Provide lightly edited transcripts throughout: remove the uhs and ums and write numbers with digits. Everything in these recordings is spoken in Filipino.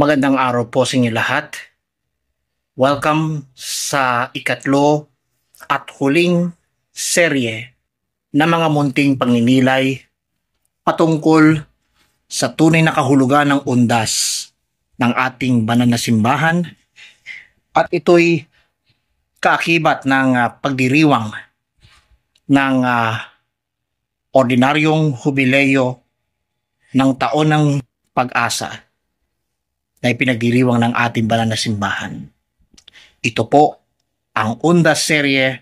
Magandang araw po sa inyo lahat. Welcome sa ikatlo at huling serye na mga munting pagninilay patungkol sa tunay na kahulugan ng undas ng ating banal na simbahan, at ito'y kaakibat ng pagdiriwang ng ordinaryong hubileo ng taon ng pag-asa na ipinagdiriwang ng ating banal na simbahan. Ito po ang Undas Serye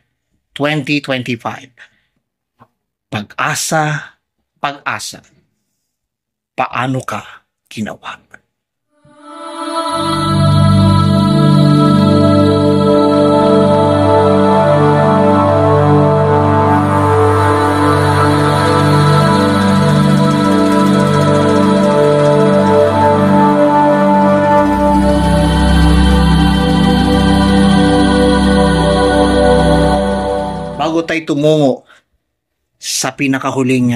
2025. Pag-asa, pag-asa. Paano ka ginawa? Bago tayo tumungo sa pinakahuling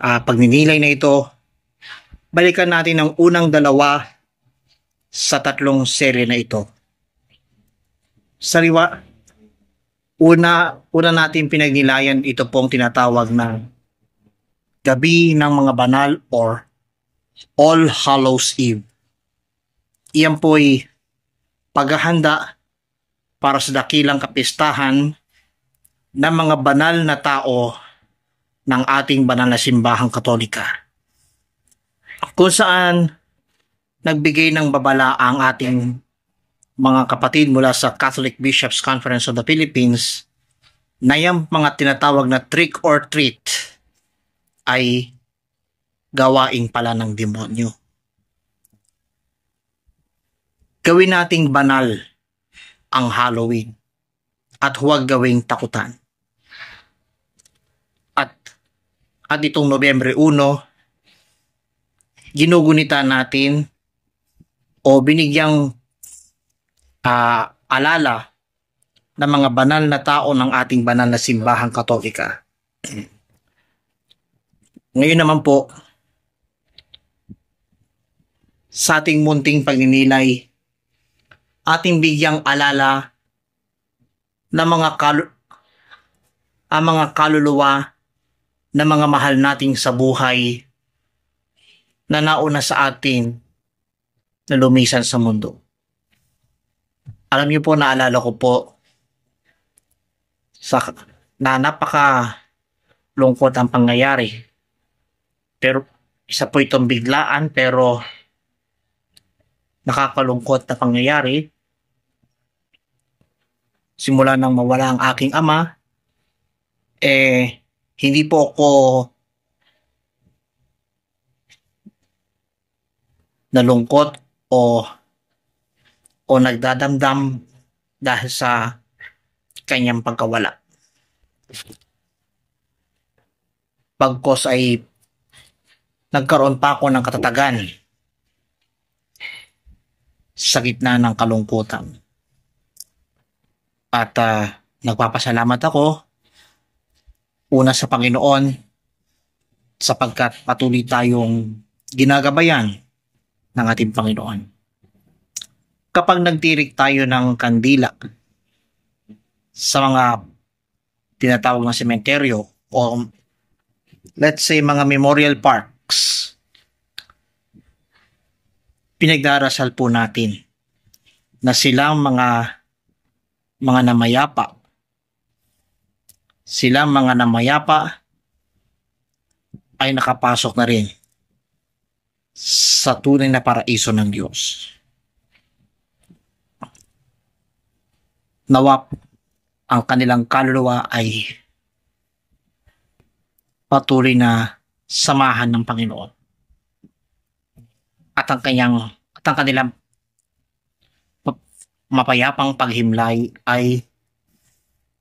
pagninilay na ito, balikan natin ang unang dalawa sa tatlong serye na ito. Sariwa, una natin pinagnilayan ito pong tinatawag na Gabi ng mga Banal or All Hallows Eve. Iyan po'y paghahanda para sa dakilang kapistahan ng mga banal na tao ng ating banal na simbahang Katolika, kung saan nagbigay ng babala ang ating mga kapatid mula sa Catholic Bishops Conference of the Philippines na yung mga tinatawag na trick or treat ay gawain pala ng demonyo. Gawin nating banal ang Halloween at huwag gawing takutan. At itong Nobyembre 1, ginugunita natin o binigyang alala ng mga banal na tao ng ating banal na simbahang Katolika. Ngayon naman po, sa ating munting pagninilay, ating bigyang alala na mga kaluluwa na mga mahal nating sa buhay na nauna sa atin na lumisan sa mundo. Alam niyo po, naalala ko po na napaka lungkot ang pangyayari. Pero isa po itong biglaan pero nakakalungkot na pangyayari. Simula nang mawala ang aking ama, hindi po ako nalungkot o nagdadamdam dahil sa kanyang pagkawala. Pagkos ay nagkaroon pa ako ng katatagan sa gitna ng kalungkutan. At nagpapasalamat ako una sa Panginoon sapagkat patuloy tayong ginagabayan ng ating Panginoon. Kapag nagtirik tayo ng kandila sa mga tinatawag na sementeryo o let's say mga memorial parks, pinagdarasal po natin na silang mga namayapa. Silang mga namayapa ay nakapasok na rin sa tunay na paraiso ng Diyos. Nawa ang kanilang kaluluwa ay patuloy na samahan ng Panginoon. At ang kanilang mapayapang paghimlay ay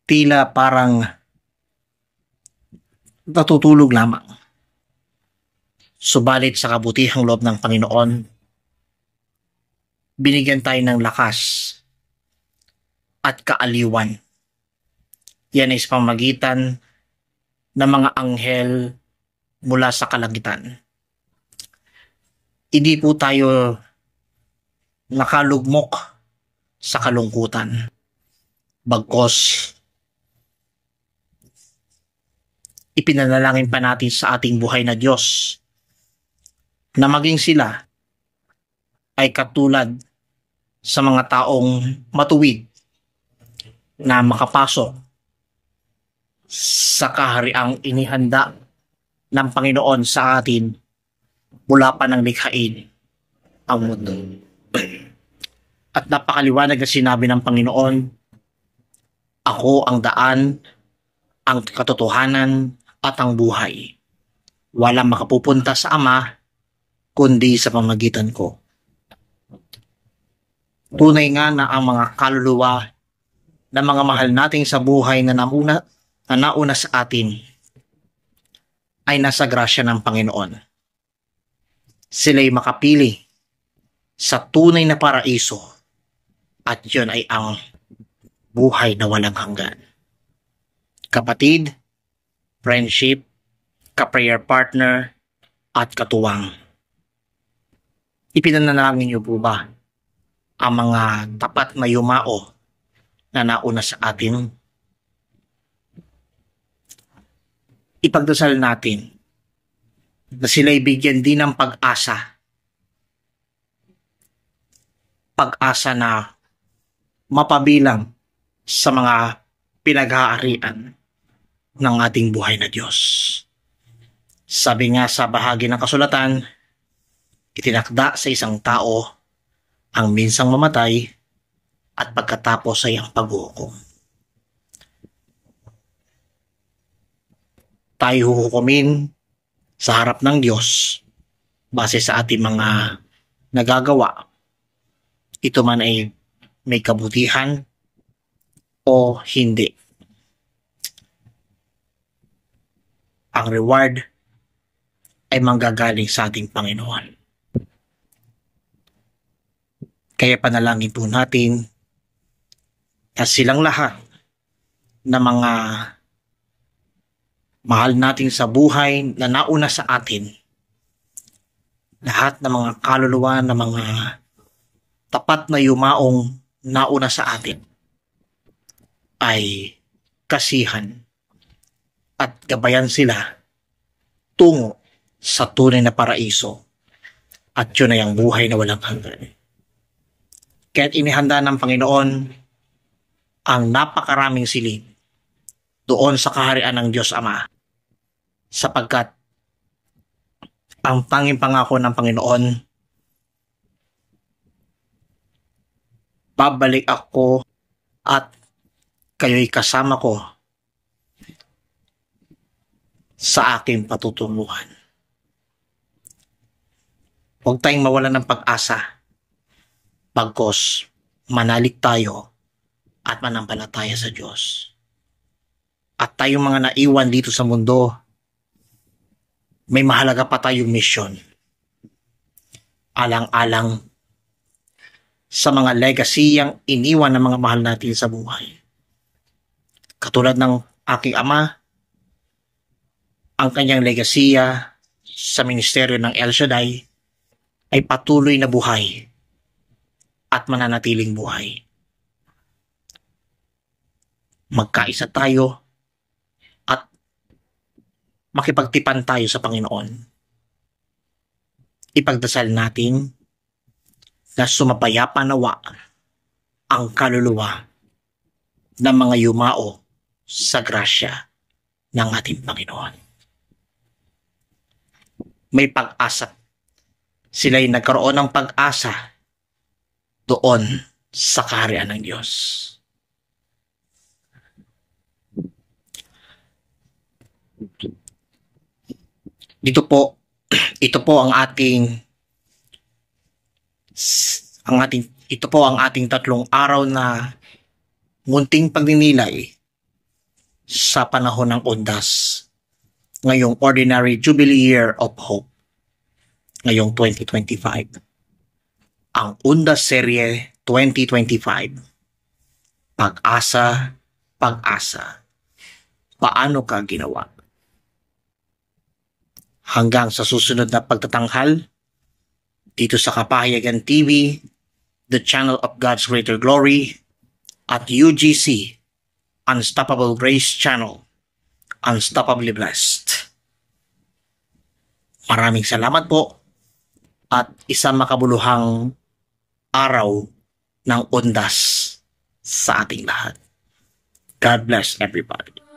tila parang natutulog lamang. Subalit sa kabutihang loob ng Panginoon, binigyan tayo ng lakas at kaaliwan. Yan ay sa pamamagitan ng mga anghel mula sa kalangitan. Hindi po tayo nakalugmok sa kalungkutan. Bagkos, ipinanalangin pa natin sa ating buhay na Diyos na maging sila ay katulad sa mga taong matuwid na makapasok sa kahariang inihanda ng Panginoon sa atin mula pa ng likhain ang mundo. At napakaliwanag na sinabi ng Panginoon, ako ang daan, ang katotohanan at ang buhay. Walang makapupunta sa Ama kundi sa pamamagitan ko. Tunay nga na ang mga kaluluwa na mga mahal nating sa buhay na nauna sa atin ay nasa grasya ng Panginoon. Sila'y makapili sa tunay na paraiso at yun ay ang buhay na walang hanggan. Kapatid, friendship, ka-prayer partner, at katuwang. Ipinanalangin niyo po ba ang mga tapat na yumao na nauna sa atin? Ipagdasal natin na sila'y bigyan din ng pag-asa. Pag-asa na mapabilang sa mga pinag-aarian ng ating buhay na Diyos. Sabi nga sa bahagi ng kasulatan, itinakda sa isang tao ang minsang mamatay at pagkatapos ay ang paghuhukom. Tayo huhukumin sa harap ng Diyos base sa ating mga nagagawa. Ito man ay may kabutihan o hindi. Ang reward ay manggagaling sa ating Panginoon. Kaya panalangin po natin na silang lahat na mga mahal natin sa buhay na nauna sa atin, lahat ng mga kaluluwa na mga tapat na yumaong nauna sa atin ay kasihan at gabayan sila tungo sa tunay na paraiso at yun ay ang buhay na walang hanggan. Kaya't inihanda ng Panginoon ang napakaraming silid doon sa kaharian ng Diyos Ama sapagkat ang tanging pangako ng Panginoon, babalik ako at kayo'y kasama ko sa aking patutunguhan. Huwag tayong mawalan ng pag-asa, bagkos manalig tayo at manampalataya sa Diyos. At tayong mga naiwan dito sa mundo, may mahalaga pa tayong misyon. Alang-alang sa mga legasiyang iniwan ng mga mahal natin sa buhay. Katulad ng aking ama, ang kanyang legasiya sa ministeryo ng El Shaddai ay patuloy na buhay at mananatiling buhay. Magkaisa tayo at makipagtipan tayo sa Panginoon. Ipagdasal natin na sumapayapa nawa ang kaluluwa ng mga yumao sa grasya ng ating Panginoon. May pag-asa. Sila'y nagkaroon ng pag-asa doon sa kaharian ng Diyos. Ito po ang ating tatlong araw na munting pagninilay sa panahon ng Undas ngayong Ordinary Jubilee Year of Hope ngayong 2025. Ang Undas Serye 2025. Pag-asa, pag-asa. Paano ka ginawa? Hanggang sa susunod na pagtatanghal dito sa Kapahayagan TV, the channel of God's Greater Glory, at UGC, Unstoppable Grace Channel, Unstoppably Blessed. Maraming salamat po at isang makabuluhang araw ng undas sa ating lahat. God bless everybody.